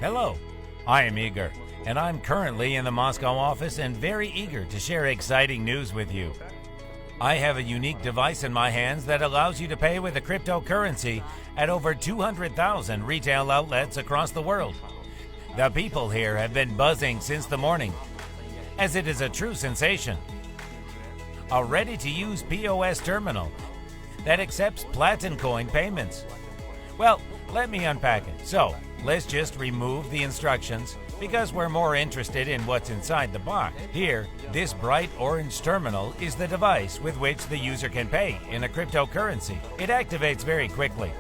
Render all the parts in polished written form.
Hello, I am Igor, and I'm currently in the Moscow office and very eager to share exciting news with you. I have a unique device in my hands that allows you to pay with a cryptocurrency at over 200,000 retail outlets across the world. The people here have been buzzing since the morning, as it is a true sensation. A ready-to-use POS terminal that accepts Platincoin payments. Well, let me unpack it. So, let's just remove the instructions because we're more interested in what's inside the box. Here, this bright orange terminal is the device with which the user can pay in a cryptocurrency. It activates very quickly.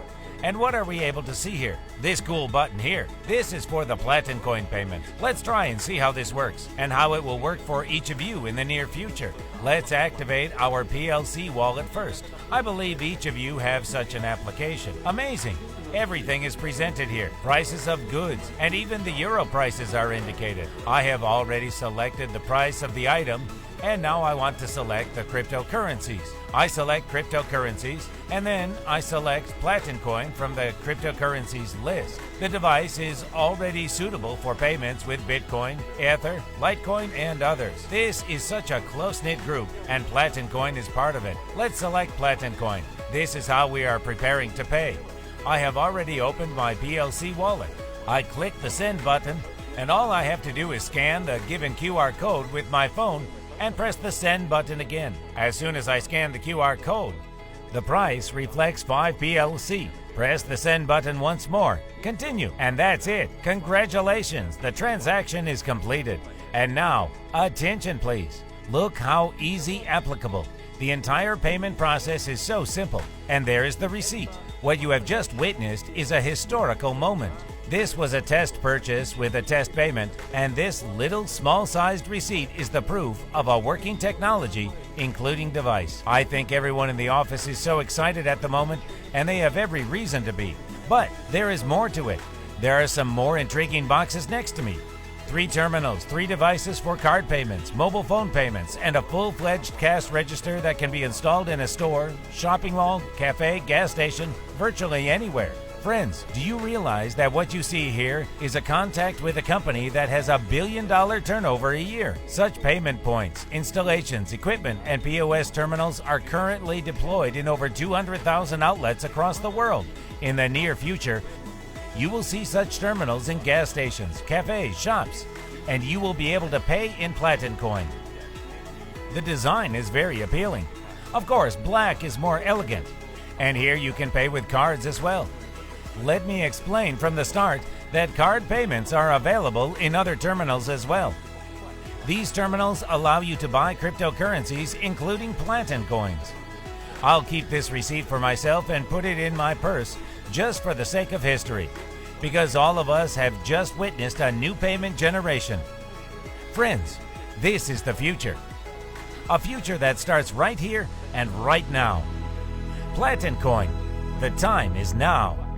And what are we able to see here? This cool button here. This is for the Platincoin payment. Let's try and see how this works and how it will work for each of you in the near future. Let's activate our PLC wallet first. I believe each of you have such an application. Amazing! Everything is presented here. Prices of goods and even the euro prices are indicated. I have already selected the price of the item and now I want to select the cryptocurrencies. I select cryptocurrencies and then I select Platincoin from the cryptocurrencies list. The device is already suitable for payments with Bitcoin, Ether, Litecoin, and others. This is such a close-knit group and Platincoin is part of it. Let's select Platincoin. This is how we are preparing to pay. I have already opened my PLC wallet. I click the send button and all I have to do is scan the given QR code with my phone and press the send button again. As soon as I scan the QR code, the price reflects 5 PLC. Press the send button once more. Continue. And that's it. Congratulations, the transaction is completed. And now, attention please. Look how easy applicable. The entire payment process is so simple. And there is the receipt. What you have just witnessed is a historical moment. This was a test purchase with a test payment, and this little small-sized receipt is the proof of a working technology, including device. I think everyone in the office is so excited at the moment, and they have every reason to be. But there is more to it. There are some more intriguing boxes next to me. 3 terminals, 3 devices for card payments, mobile phone payments, and a full-fledged cash register that can be installed in a store, shopping mall, cafe, gas station, virtually anywhere. Friends, do you realize that what you see here is a contact with a company that has $1 billion turnover a year? Such payment points, installations, equipment, and POS terminals are currently deployed in over 200,000 outlets across the world. In the near future, you will see such terminals in gas stations, cafes, shops, and you will be able to pay in Platincoin. The design is very appealing. Of course, black is more elegant, and here you can pay with cards as well. Let me explain from the start that card payments are available in other terminals as well. These terminals allow you to buy cryptocurrencies, including Platincoins. I'll keep this receipt for myself and put it in my purse just for the sake of history, because all of us have just witnessed a new payment generation. Friends, this is the future. A future that starts right here and right now. Platincoin, the time is now.